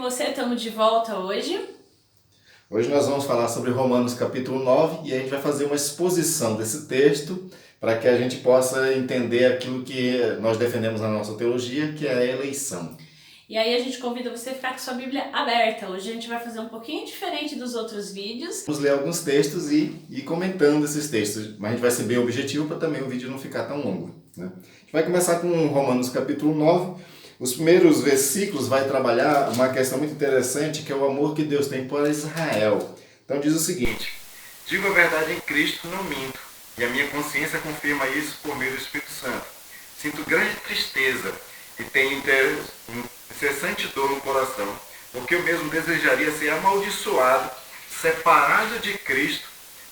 você? Estamos de volta hoje. Hoje nós vamos falar sobre Romanos capítulo 9 e a gente vai fazer uma exposição desse texto para que a gente possa entender aquilo que nós defendemos na nossa teologia, que é a eleição. E aí a gente convida você a ficar com sua Bíblia aberta. Hoje a gente vai fazer um pouquinho diferente dos outros vídeos. Vamos ler alguns textos e ir comentando esses textos, mas a gente vai ser bem objetivo para também o vídeo não ficar tão longo, né? A gente vai começar com Romanos capítulo 9. Os primeiros versículos vai trabalhar uma questão muito interessante, que é o amor que Deus tem por Israel. Então diz o seguinte: digo a verdade em Cristo, não minto, e a minha consciência confirma isso por meio do Espírito Santo. Sinto grande tristeza e tenho incessante dor no coração, porque eu mesmo desejaria ser amaldiçoado, separado de Cristo,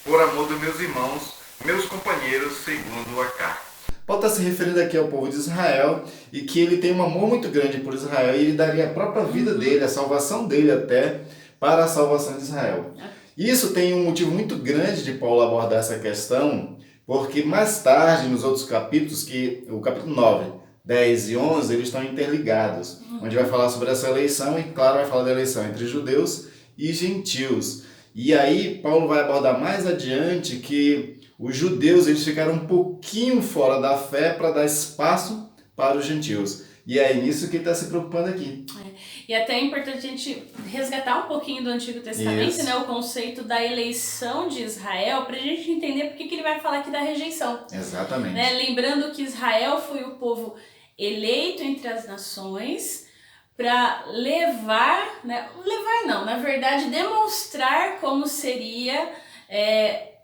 por amor dos meus irmãos, meus companheiros, segundo a carne. Paulo está se referindo aqui ao povo de Israel e que ele tem um amor muito grande por Israel e ele daria a própria vida dele, a salvação dele até, para a salvação de Israel. Isso tem um motivo muito grande de Paulo abordar essa questão, porque mais tarde, nos outros capítulos, que o capítulo 9, 10 e 11, eles estão interligados, onde vai falar sobre essa eleição e, claro, vai falar da eleição entre judeus e gentios. E aí, Paulo vai abordar mais adiante que os judeus eles ficaram um pouquinho fora da fé para dar espaço para os gentios. E é nisso que ele está se preocupando aqui. E até é importante a gente resgatar um pouquinho do Antigo Testamento, né, o conceito da eleição de Israel, para a gente entender por que ele vai falar aqui da rejeição. Exatamente. Né? Lembrando que Israel foi o povo eleito entre as nações para levar, né, na verdade demonstrar como seria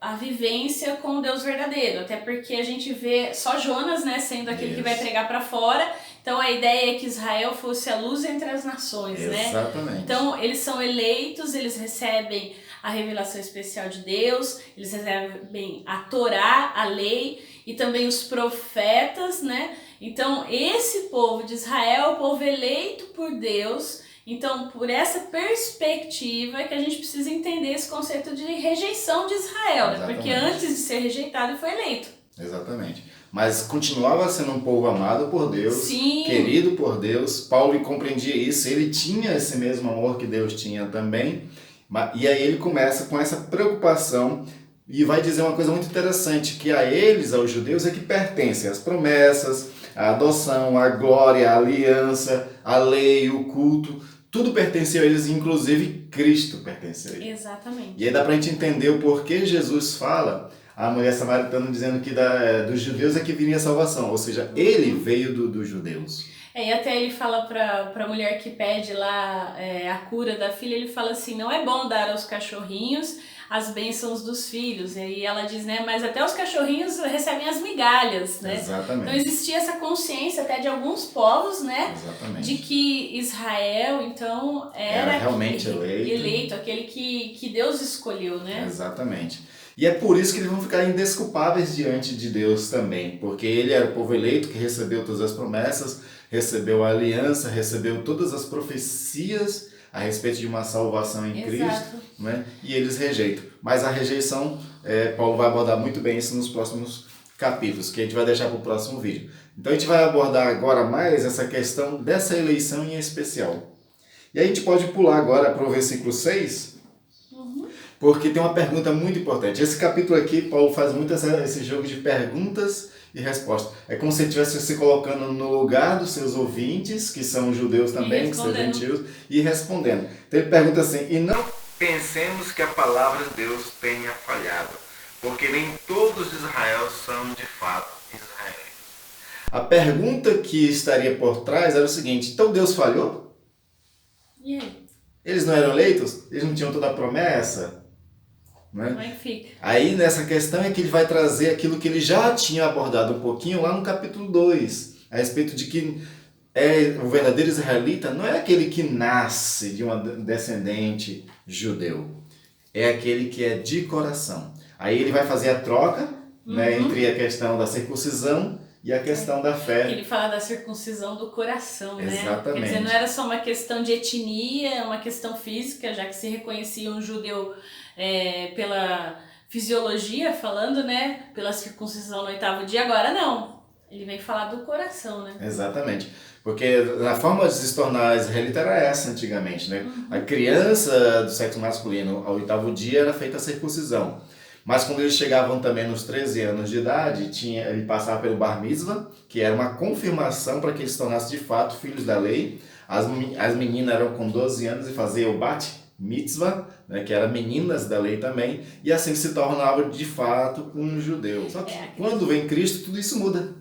a vivência com o Deus verdadeiro, até porque a gente vê só Jonas, né, sendo aquele que vai pregar para fora. Então a ideia é que Israel fosse a luz entre as nações, Exatamente. né? Então eles são eleitos, eles recebem a revelação especial de Deus, eles recebem a Torá, a lei, e também os profetas, né? Então esse povo de Israel é o povo eleito por Deus. Então, por essa perspectiva é que a gente precisa entender esse conceito de rejeição de Israel, né? Porque antes de ser rejeitado, ele foi eleito. Exatamente. Mas continuava sendo um povo amado por Deus, Sim, querido por Deus. Paulo compreendia isso, ele tinha esse mesmo amor que Deus tinha também. E aí ele começa com essa preocupação e vai dizer uma coisa muito interessante, que a eles, aos judeus, é que pertencem as promessas, a adoção, a glória, a aliança, a lei, o culto. Tudo pertencia a eles, inclusive Cristo pertencia a eles. Exatamente. E aí dá pra gente entender o porquê Jesus fala a mulher samaritana dizendo que dos judeus é que viria a salvação, ou seja, ele veio dos judeus. E até ele fala para a mulher que pede lá a cura da filha, ele fala assim, não é bom dar aos cachorrinhos as bênçãos dos filhos. E aí ela diz, né, mas até os cachorrinhos recebem as migalhas, né? Exatamente. Então existia essa consciência até de alguns povos, né? Exatamente. De que Israel, então, era realmente eleito, aquele que Deus escolheu, né? Exatamente. E é por isso que eles vão ficar indesculpáveis diante de Deus também, porque ele era o povo eleito que recebeu todas as promessas, recebeu a aliança, recebeu todas as profecias a respeito de uma salvação em Cristo, né? E eles rejeitam. Mas a rejeição, Paulo vai abordar muito bem isso nos próximos capítulos, que a gente vai deixar para o próximo vídeo. Então a gente vai abordar agora mais essa questão dessa eleição em especial. E a gente pode pular agora para o versículo 6, porque tem uma pergunta muito importante. Esse capítulo aqui, Paulo faz muito esse jogo de perguntas e respostas. É como se ele estivesse se colocando no lugar dos seus ouvintes, que são judeus também, que são gentios, e respondendo. Então ele pergunta assim, e não pensemos que a palavra de Deus tenha falhado, porque nem todos de Israel são de fato israelitas. A pergunta que estaria por trás era o seguinte, então Deus falhou? E aí? Eles não eram eleitos? Eles não tinham toda a promessa? Né? Como é que fica? Aí nessa questão é que ele vai trazer aquilo que ele já tinha abordado um pouquinho lá no capítulo 2, a respeito de que o verdadeiro israelita não é aquele que nasce de uma descendente judeu, é aquele que é de coração. Aí ele vai fazer a troca, né, entre a questão da circuncisão e a questão da fé. Ele fala da circuncisão do coração, né? Exatamente. Quer dizer, não era só uma questão de etnia, uma questão física, já que se reconhecia um judeu pela fisiologia, falando, né? Pela circuncisão no 8º dia. Agora não. Ele vem falar do coração, né? Exatamente. Porque a forma de se tornar israelita era essa antigamente, né? A criança do sexo masculino, ao 8º dia, era feita a circuncisão. Mas quando eles chegavam também nos 13 anos de idade, ele passava pelo bar mitzvah, que era uma confirmação para que eles se tornassem de fato filhos da lei. As meninas eram com 12 anos e faziam o bat mitzvah, né, que eram meninas da lei também, e assim se tornavam de fato um judeu. Só que quando vem Cristo, tudo isso muda.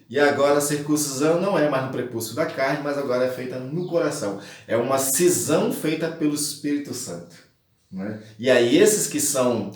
E agora a circuncisão não é mais no prepúcio da carne, mas agora é feita no coração. É uma cisão feita pelo Espírito Santo. Né? E aí esses que são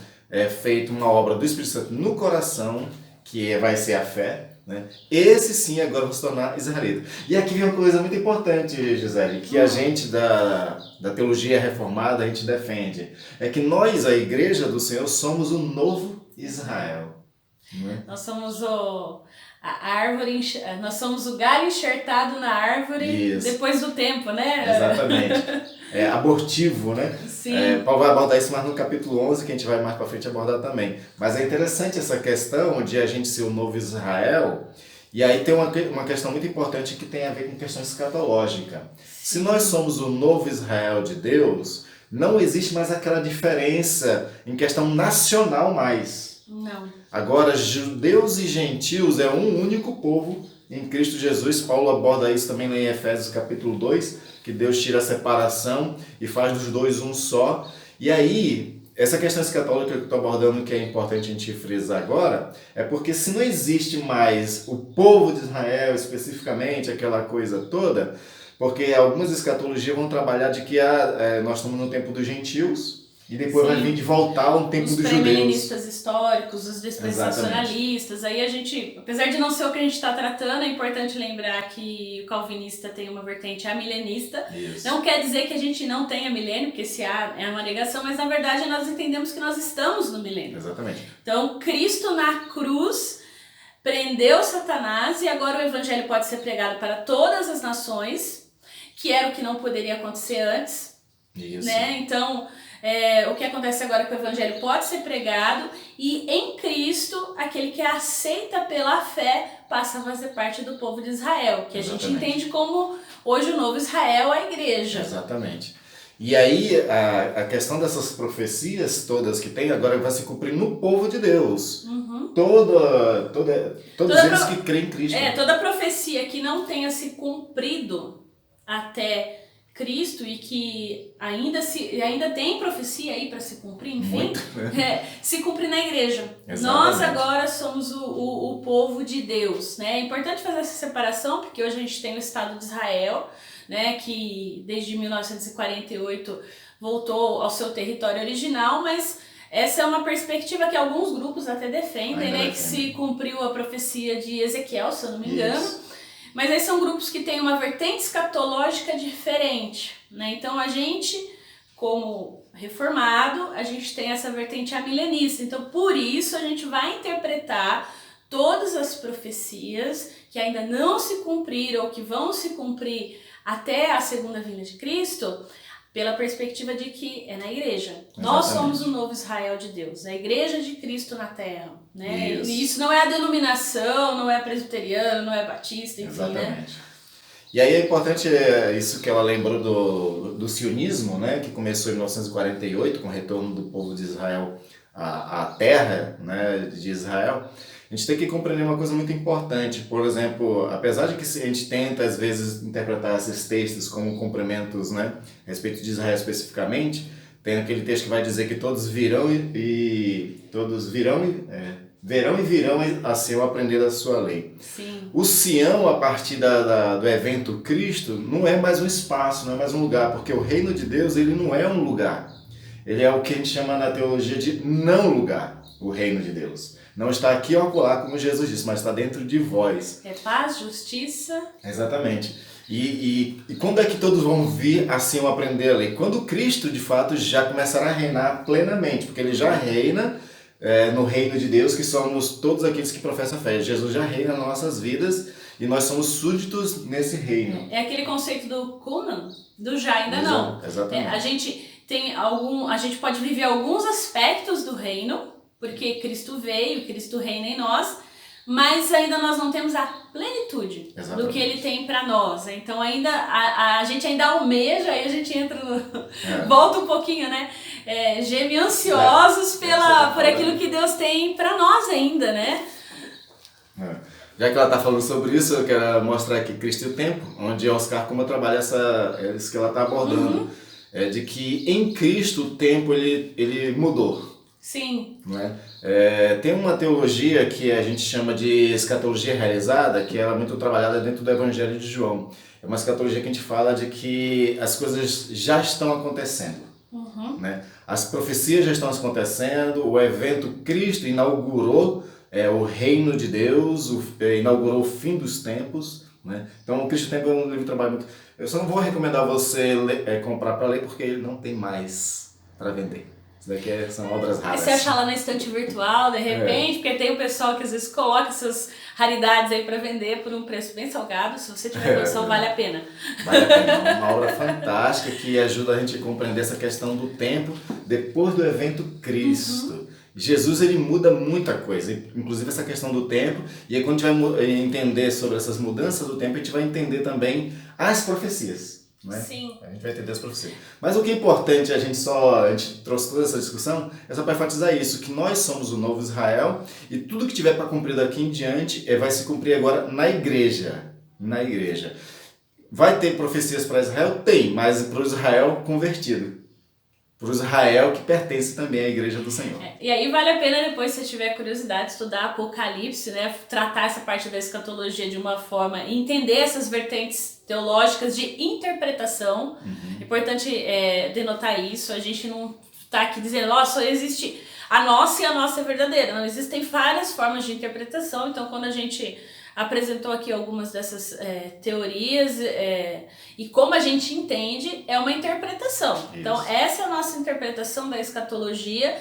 feito uma obra do Espírito Santo no coração, que vai ser a fé, né? Esses sim agora vão se tornar israelitas. E aqui vem uma coisa muito importante, Gisele, que a gente da teologia reformada, a gente defende. É que nós, a igreja do Senhor, somos o novo Israel. Né? Nós somos a árvore, nós somos o galho enxertado na árvore depois do tempo, né? Exatamente. É abortivo, né? Sim. Paulo vai abordar isso mais no capítulo 11, que a gente vai mais para frente abordar também. Mas é interessante essa questão de a gente ser o novo Israel. E aí tem uma questão muito importante que tem a ver com questão escatológica. Se nós somos o novo Israel de Deus, não existe mais aquela diferença em questão nacional mais. Não. Agora, judeus e gentios é um único povo em Cristo Jesus. Paulo aborda isso também lá em Efésios capítulo 2, que Deus tira a separação e faz dos dois um só. E aí, essa questão escatológica que eu estou abordando, que é importante a gente frisar agora, é porque se não existe mais o povo de Israel especificamente, aquela coisa toda, porque algumas escatologias vão trabalhar de que nós estamos no tempo dos gentios, e depois vai vir de voltar um tempo dos judeus. Os pré-milenistas históricos, os dispensacionalistas. Aí a gente, apesar de não ser o que a gente está tratando, é importante lembrar que o calvinista tem uma vertente amilenista. Isso. Não quer dizer que a gente não tenha milênio, porque se há é uma negação, mas na verdade nós entendemos que nós estamos no milênio. Exatamente. Então, Cristo na cruz prendeu Satanás e agora o evangelho pode ser pregado para todas as nações, que era o que não poderia acontecer antes. Isso. Né? Então, o que acontece agora é que o evangelho pode ser pregado e em Cristo, aquele que aceita pela fé passa a fazer parte do povo de Israel, que a gente entende como hoje o novo Israel, a igreja. Exatamente. E aí a questão dessas profecias todas que tem agora vai se cumprir no povo de Deus. Todos eles que creem em Cristo. Toda profecia que não tenha se cumprido até Cristo e que ainda tem profecia aí para se cumprir, enfim, muito, né? Se cumpre na igreja. Exatamente. Nós agora somos o povo de Deus, né? É importante fazer essa separação, porque hoje a gente tem o Estado de Israel, né, que desde 1948 voltou ao seu território original, mas essa é uma perspectiva que alguns grupos até defendem, né, que se cumpriu a profecia de Ezequiel, se eu não me engano. Isso. Mas aí são grupos que têm uma vertente escatológica diferente, né? Então a gente, como reformado, a gente tem essa vertente amilenista. Então por isso a gente vai interpretar todas as profecias que ainda não se cumpriram ou que vão se cumprir até a segunda vinda de Cristo, pela perspectiva de que é na igreja. Exatamente. Nós somos o novo Israel de Deus, a igreja de Cristo na terra. Né? Isso não é a denominação, não é presbiteriano, não é batista, enfim. Exatamente. Né? E aí é importante isso que ela lembrou do sionismo, né? Que começou em 1948, com o retorno do povo de Israel à terra, né, de Israel. A gente tem que compreender uma coisa muito importante. Por exemplo, apesar de que a gente tenta, às vezes, interpretar esses textos como complementos, né, a respeito de Israel especificamente, tem aquele texto que vai dizer que todos verão e virão a Sião aprender a sua lei. Sim. O Sião, a partir do evento Cristo, não é mais um espaço, não é mais um lugar, porque o reino de Deus ele não é um lugar. Ele é o que a gente chama na teologia de não lugar, o reino de Deus. Não está aqui ou acolá, como Jesus disse, mas está dentro de vós. É paz, justiça. Exatamente. E quando é que todos vão vir assim aprender a lei? Quando Cristo, de fato, já começará a reinar plenamente, porque ele já reina no reino de Deus, que somos todos aqueles que professam a fé. Jesus já reina nas nossas vidas e nós somos súditos nesse reino. É aquele conceito do Kunan, do já ainda não. Exatamente. A gente pode viver alguns aspectos do reino, porque Cristo veio, Cristo reina em nós, mas ainda nós não temos a plenitude Exatamente. do que ele tem para nós. Então ainda a gente ainda almeja, aí a gente entra no... volta um pouquinho, né? Geme ansiosos por aquilo que Deus tem para nós ainda, né? Já que ela está falando sobre isso, eu quero mostrar aqui Cristo e o Tempo, onde Oscar Kuma trabalha isso que ela está abordando. De que em Cristo o tempo ele mudou. Sim. Né? Tem uma teologia que a gente chama de escatologia realizada, que ela é muito trabalhada dentro do Evangelho de João. É uma escatologia que a gente fala de que as coisas já estão acontecendo. Né? As profecias já estão acontecendo, o evento Cristo inaugurou o reino de Deus, inaugurou o fim dos tempos. Né? Então, o Cristo Tempo é um livro de trabalho muito... Eu só não vou recomendar você comprar para ler, porque ele não tem mais para vender. Isso daqui são obras raras. Você achar lá na estante virtual, de repente, porque tem o pessoal que às vezes coloca essas raridades aí para vender por um preço bem salgado. Se você tiver condição, vale a pena. Vale a pena. É uma obra fantástica que ajuda a gente a compreender essa questão do tempo depois do evento Cristo. Jesus, ele muda muita coisa, inclusive essa questão do tempo, e aí quando a gente vai entender sobre essas mudanças do tempo, a gente vai entender também as profecias, né? Sim. A gente vai entender as profecias. Mas o que é importante, a gente trouxe toda essa discussão, é só para enfatizar isso, que nós somos o novo Israel, e tudo que tiver para cumprir daqui em diante vai se cumprir agora na igreja. Na igreja. Vai ter profecias para Israel? Tem, mas para o Israel convertido. Para o Israel que pertence também à igreja do Senhor. E aí vale a pena depois, se tiver curiosidade, estudar Apocalipse, né? Tratar essa parte da escatologia de uma forma, entender essas vertentes teológicas de interpretação. Importante denotar isso, a gente não está aqui dizendo, só existe a nossa e a nossa é verdadeira. Não, existem várias formas de interpretação, então quando a gente apresentou aqui algumas dessas teorias e como a gente entende, é uma interpretação. Isso. Então essa é a nossa interpretação da escatologia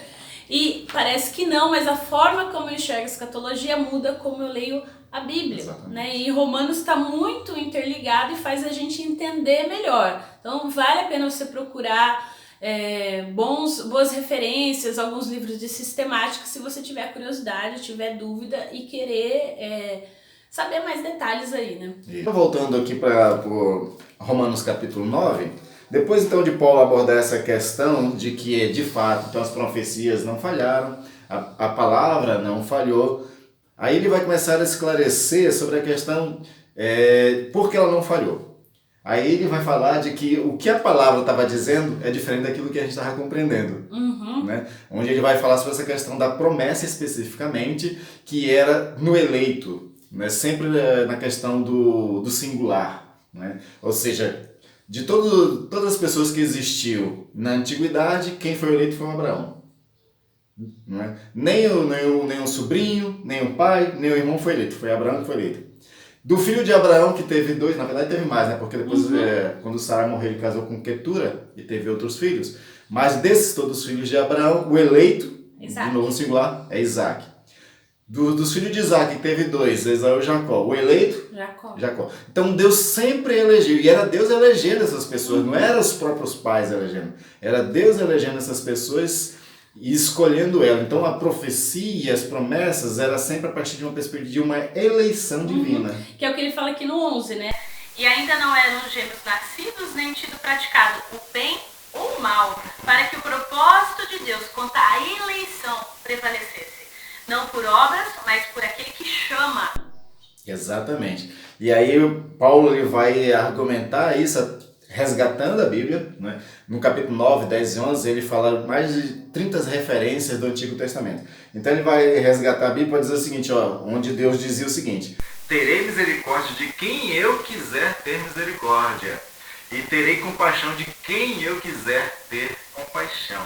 e parece que não, mas a forma como eu enxergo a escatologia muda como eu leio a Bíblia. Né? E Romanos está muito interligado e faz a gente entender melhor. Então vale a pena você procurar boas referências, alguns livros de sistemática, se você tiver curiosidade, tiver dúvida e querer... saber mais detalhes aí, né? Voltando aqui para Romanos capítulo 9, depois então de Paulo abordar essa questão de que de fato então, as profecias não falharam, a palavra não falhou, aí ele vai começar a esclarecer sobre a questão por que ela não falhou. Aí ele vai falar de que o que a palavra estava dizendo é diferente daquilo que a gente estava compreendendo. Né? Onde ele vai falar sobre essa questão da promessa especificamente, que era no eleito. Né? Sempre na questão do singular, né? Ou seja, de todas as pessoas que existiu na antiguidade, quem foi eleito foi o Abraão. Né? Nem o sobrinho, nem o pai, nem o irmão foi eleito, foi Abraão que foi eleito. Do filho de Abraão, que teve 2, na verdade teve mais, né? Porque depois, quando Sara morreu, ele casou com Quetura e teve outros filhos. Mas desses todos os filhos de Abraão, o eleito, Isaac. De novo singular, é Isaac. Dos filhos de Isaac, que teve 2, Esaú e Jacó. O eleito? Jacó. Então Deus sempre elegeu. E era Deus elegendo essas pessoas, não eram os próprios pais elegendo. Era Deus elegendo essas pessoas e escolhendo elas. Então a profecia e as promessas era sempre a partir de uma perspectiva de uma eleição divina. Que é o que ele fala aqui no 11, né? E ainda não eram gêmeos nascidos, nem tido praticado o bem ou o mal, para que o propósito de Deus quanto à eleição prevalecesse. Não por obras, mas por aquele que chama. Exatamente. E aí Paulo ele vai argumentar isso, resgatando a Bíblia. Né? No capítulo 9, 10 e 11, ele fala mais de 30 referências do Antigo Testamento. Então ele vai resgatar a Bíblia para dizer o seguinte, onde Deus dizia o seguinte: terei misericórdia de quem eu quiser ter misericórdia, e terei compaixão de quem eu quiser ter compaixão.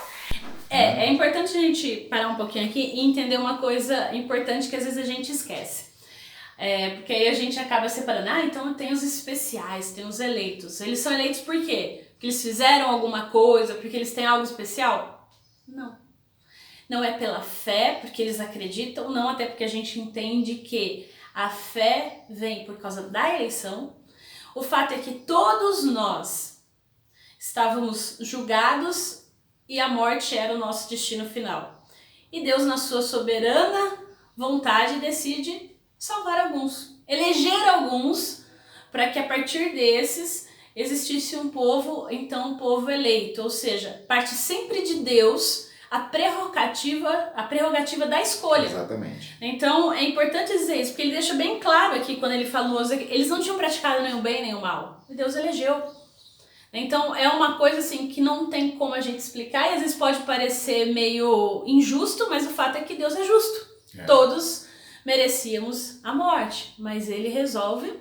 É importante a gente parar um pouquinho aqui e entender uma coisa importante que às vezes a gente esquece. Porque aí a gente acaba separando, então tem os especiais, tem os eleitos. Eles são eleitos por quê? Porque eles fizeram alguma coisa, porque eles têm algo especial? Não. Não é pela fé, porque eles acreditam, não, até porque a gente entende que a fé vem por causa da eleição. O fato é que todos nós estávamos julgados e a morte era o nosso destino final. E Deus, na sua soberana vontade, decide salvar alguns, eleger alguns, para que a partir desses existisse um povo, então um povo eleito, ou seja, parte sempre de Deus a prerrogativa da escolha. Exatamente. Então é importante dizer isso, porque ele deixa bem claro aqui quando ele falou, eles não tinham praticado nem o bem nem o mal, e Deus elegeu. Então é uma coisa assim que não tem como a gente explicar, e às vezes pode parecer meio injusto, mas o fato é que Deus é justo. Todos merecíamos a morte, mas ele resolve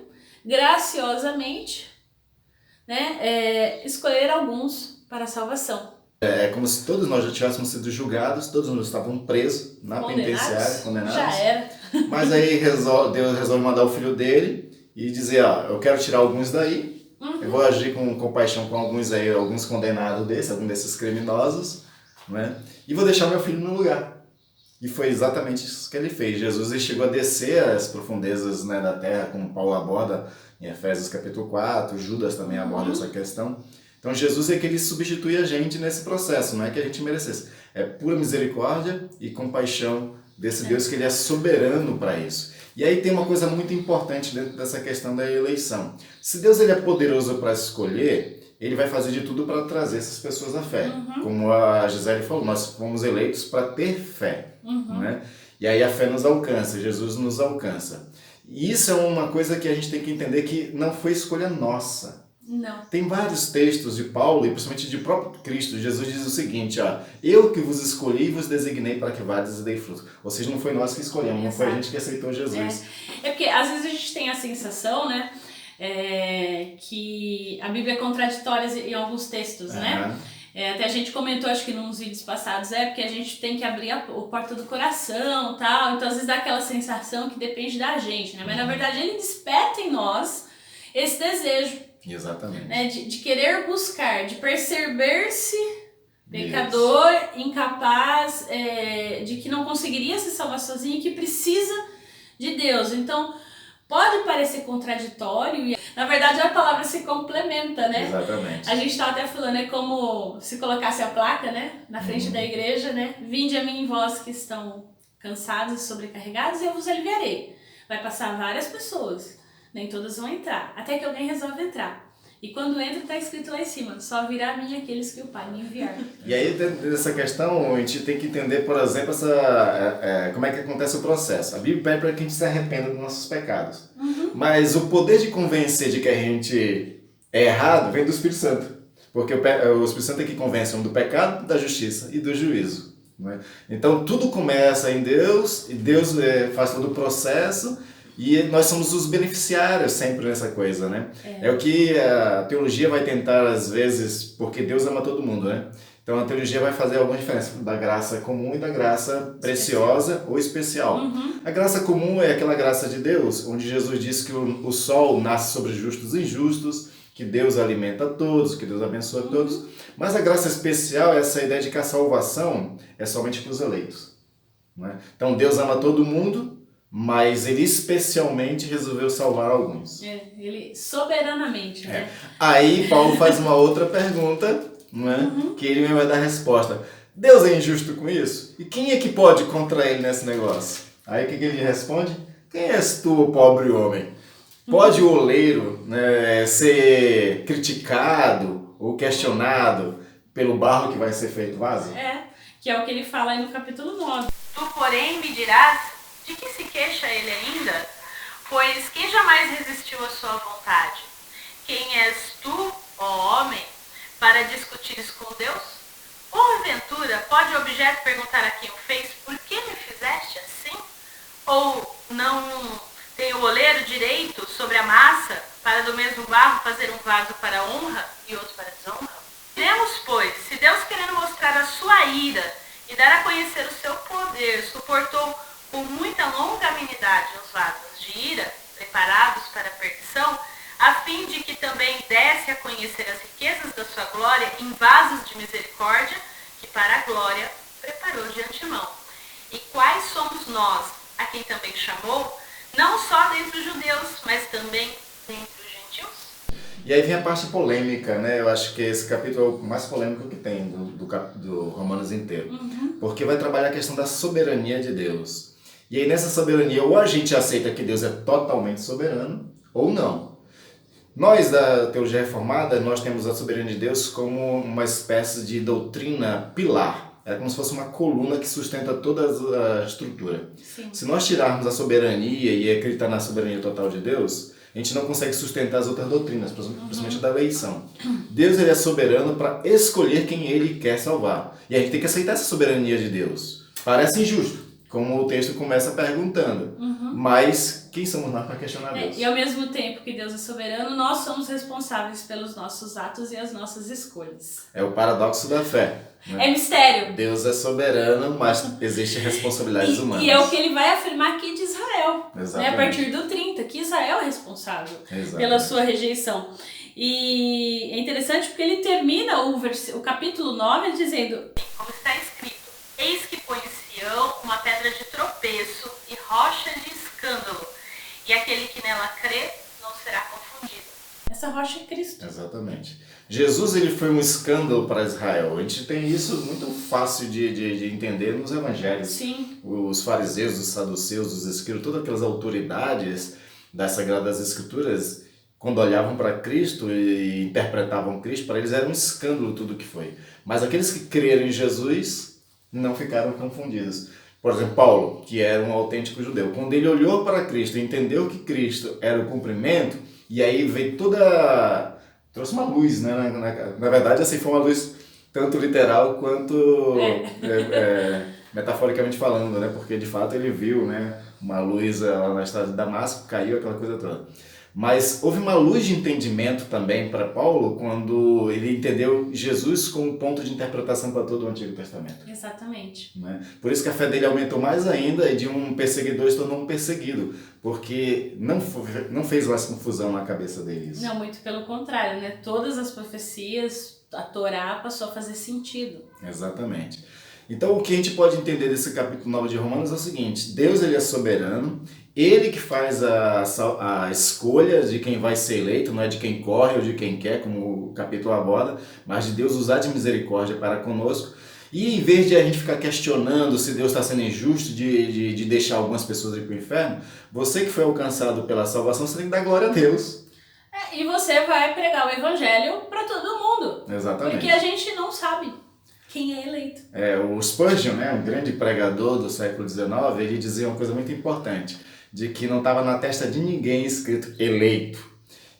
graciosamente, né, escolher alguns para a salvação. É como se todos nós já tivéssemos sido julgados, todos nós estávamos presos na penitenciária, condenados. Já era. Mas aí Deus resolve mandar o filho dele e dizer, eu quero tirar alguns daí, eu vou agir com compaixão com alguns aí, alguns condenados alguns desses criminosos, né? E vou deixar meu filho no lugar. E foi exatamente isso que ele fez. Jesus chegou a descer as profundezas, né, da terra, como Paulo aborda em Efésios capítulo 4, Judas também aborda essa questão. Então Jesus é que ele substitui a gente nesse processo, não é que a gente merecesse. É pura misericórdia e compaixão desse Deus, que ele é soberano para isso. E aí tem uma coisa muito importante dentro dessa questão da eleição. Se Deus ele é poderoso para escolher, ele vai fazer de tudo para trazer essas pessoas à fé. Como a Gisele falou, nós fomos eleitos para ter fé. Né? E aí a fé nos alcança, Jesus nos alcança. E isso é uma coisa que a gente tem que entender, que não foi escolha nossa. Não. Tem vários textos de Paulo, e principalmente de próprio Cristo. Jesus diz o seguinte, eu que vos escolhi e vos designei para que vades e dei fruto. Ou seja, não foi nós que escolhemos, não foi a gente que aceitou Jesus. É porque às vezes a gente tem a sensação, né, que a Bíblia é contraditória em alguns textos, né? Até a gente comentou, acho que nos vídeos passados, porque a gente tem que abrir a porta do coração e tal. Então às vezes dá aquela sensação que depende da gente, né? Mas na verdade ele desperta em nós esse desejo. Exatamente. Né, de querer buscar, de perceber-se pecador, incapaz, de que não conseguiria se salvar sozinho e que precisa de Deus. Então, pode parecer contraditório e, na verdade, a palavra se complementa, né? Exatamente. A gente estava até falando, é como se colocasse a placa, né, na frente da igreja, né? Vinde a mim, vós que estão cansados e sobrecarregados, e eu vos aliviarei. Vai passar várias pessoas. Nem todas vão entrar, até que alguém resolve entrar. E quando entra, está escrito lá em cima, só virá a mim aqueles que o Pai me enviar. E aí, dentro dessa questão, a gente tem que entender, por exemplo, como é que acontece o processo. A Bíblia pede para que a gente se arrependa dos nossos pecados. Mas o poder de convencer de que a gente é errado vem do Espírito Santo. Porque o Espírito Santo é que convence do pecado, da justiça e do juízo. Né? Então, tudo começa em Deus, e Deus faz todo o processo. E nós somos os beneficiários sempre nessa coisa, né? É o que a teologia vai tentar, às vezes, porque Deus ama todo mundo, né? Então a teologia vai fazer alguma diferença da graça comum e da graça preciosa ou especial. A graça comum é aquela graça de Deus, onde Jesus diz que o sol nasce sobre justos e injustos, que Deus alimenta todos, que Deus abençoa todos. Mas a graça especial é essa ideia de que a salvação é somente para os eleitos. Né? Então Deus ama todo mundo, mas ele especialmente resolveu salvar alguns. Ele soberanamente, né? Aí Paulo faz uma outra pergunta, né? Que ele mesmo vai dar a resposta. Deus é injusto com isso? E quem é que pode contra ele nesse negócio? Aí o que ele responde? Quem és tu, pobre homem? Pode o oleiro, né, ser criticado ou questionado pelo barro que vai ser feito vaso? Que é o que ele fala aí no capítulo 9. Tu, porém, me dirás, de que se queixa ele ainda? Pois quem jamais resistiu à sua vontade? Quem és tu, ó homem, para discutires com Deus? Porventura, pode o objeto perguntar a quem o fez, por que me fizeste assim? Ou não tem o oleiro direito sobre a massa, para do mesmo barro fazer um vaso para honra e outro para desonra? Diremos, pois, se Deus, querendo mostrar a sua ira e dar a conhecer o seu poder, suportou com muita longanimidade os vasos de ira, preparados para a perdição, a fim de que também desse a conhecer as riquezas da sua glória em vasos de misericórdia, que para a glória preparou de antemão. E quais somos nós, a quem também chamou, não só dentre os judeus, mas também dentre os gentios? E aí vem a parte polêmica, né? Eu acho que esse capítulo é o mais polêmico que tem do Romanos inteiro. Porque vai trabalhar a questão da soberania de Deus. E aí nessa soberania, ou a gente aceita que Deus é totalmente soberano, ou não. Nós da teologia reformada, nós temos a soberania de Deus como uma espécie de doutrina pilar. É como se fosse uma coluna que sustenta toda a estrutura. Sim. Se nós tirarmos a soberania e acreditar na soberania total de Deus, a gente não consegue sustentar as outras doutrinas, principalmente da eleição. Deus ele é soberano para escolher quem ele quer salvar. E a gente tem que aceitar essa soberania de Deus. Parece injusto, como o texto começa perguntando. Mas quem somos nós para questionar Deus? E ao mesmo tempo que Deus é soberano, nós somos responsáveis pelos nossos atos e as nossas escolhas. É o paradoxo da fé. É mistério. Deus é soberano, mas existem responsabilidades humanas. E é o que ele vai afirmar aqui de Israel. Né, a partir do 30, que Israel é responsável pela sua rejeição. E é interessante porque ele termina o capítulo 9 dizendo: como está escrito, eis que põe em Sião uma pedra de tropeço e rocha de escândalo, e aquele que nela crê não será confundido. Essa rocha é Cristo. Exatamente. Jesus ele foi um escândalo para Israel. A gente tem isso muito fácil de entender nos evangelhos. Sim. Os fariseus, os saduceus, os escribas, todas aquelas autoridades das Sagradas Escrituras, quando olhavam para Cristo e interpretavam Cristo, para eles era um escândalo tudo que foi. Mas aqueles que creram em Jesus não ficaram confundidos. Por exemplo, Paulo, que era um autêntico judeu, quando ele olhou para Cristo e entendeu que Cristo era o cumprimento, e aí veio trouxe uma luz, né? Na verdade, assim, foi uma luz tanto literal quanto metaforicamente falando, né? Porque de fato ele viu, né, uma luz lá na estrada de Damasco, caiu aquela coisa toda. Mas houve uma luz de entendimento também para Paulo quando ele entendeu Jesus como ponto de interpretação para todo o Antigo Testamento. Exatamente. Né? Por isso que a fé dele aumentou mais ainda e de um perseguidor se tornou um perseguido, porque não fez mais confusão na cabeça deles. Não, muito pelo contrário, né? Todas as profecias, a Torá passou a fazer sentido. Exatamente. Então o que a gente pode entender desse capítulo 9 de Romanos é o seguinte: Deus ele é soberano, ele que faz a escolha de quem vai ser eleito, não é de quem corre ou de quem quer, como o capítulo aborda, mas de Deus usar de misericórdia para conosco. E em vez de a gente ficar questionando se Deus está sendo injusto de deixar algumas pessoas ir para o inferno, você que foi alcançado pela salvação, você tem que dar glória a Deus. E você vai pregar o evangelho para todo mundo. Exatamente. Porque a gente não sabe quem é eleito. O Spurgeon, né, um grande pregador do século XIX, ele dizia uma coisa muito importante, de que não estava na testa de ninguém escrito eleito.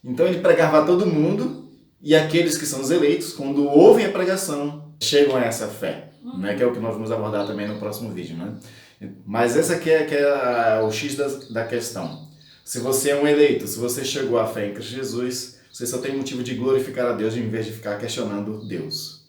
Então ele pregava a todo mundo, e aqueles que são os eleitos, quando ouvem a pregação, chegam a essa fé, né, que é o que nós vamos abordar também no próximo vídeo. Né? Mas essa aqui é o X da questão. Se você é um eleito, se você chegou à fé em Cristo Jesus, você só tem motivo de glorificar a Deus em vez de ficar questionando Deus.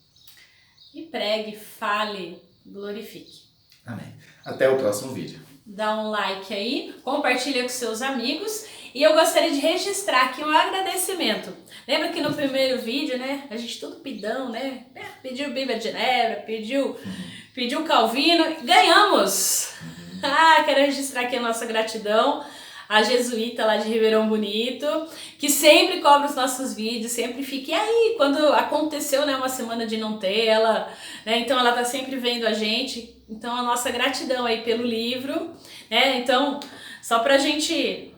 E pregue, fale, glorifique. Amém. Até o próximo vídeo. Dá um like aí, compartilha com seus amigos e eu gostaria de registrar aqui um agradecimento. Lembra que no primeiro vídeo, né, a gente tudo pidão, né, pediu Bíblia de Genebra, pediu Calvino, ganhamos! Quero registrar aqui a nossa gratidão a jesuíta lá de Ribeirão Bonito, que sempre cobra os nossos vídeos, sempre fica, e aí, quando aconteceu, né, uma semana de não ter, ela, né, então ela tá sempre vendo a gente, então a nossa gratidão aí pelo livro, né, então, só pra gente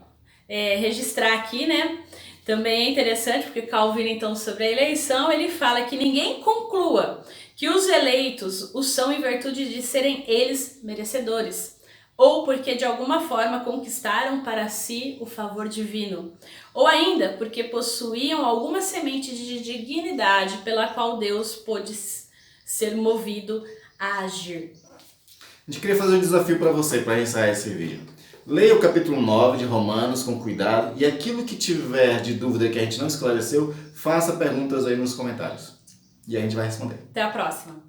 registrar aqui, né, também é interessante, porque Calvino, então, sobre a eleição, ele fala que ninguém conclua que os eleitos o são em virtude de serem eles merecedores, ou porque de alguma forma conquistaram para si o favor divino, ou ainda porque possuíam alguma semente de dignidade pela qual Deus pôde ser movido a agir. A gente queria fazer um desafio para você, para encerrar esse vídeo. Leia o capítulo 9 de Romanos com cuidado e aquilo que tiver de dúvida que a gente não esclareceu, faça perguntas aí nos comentários. E a gente vai responder. Até a próxima!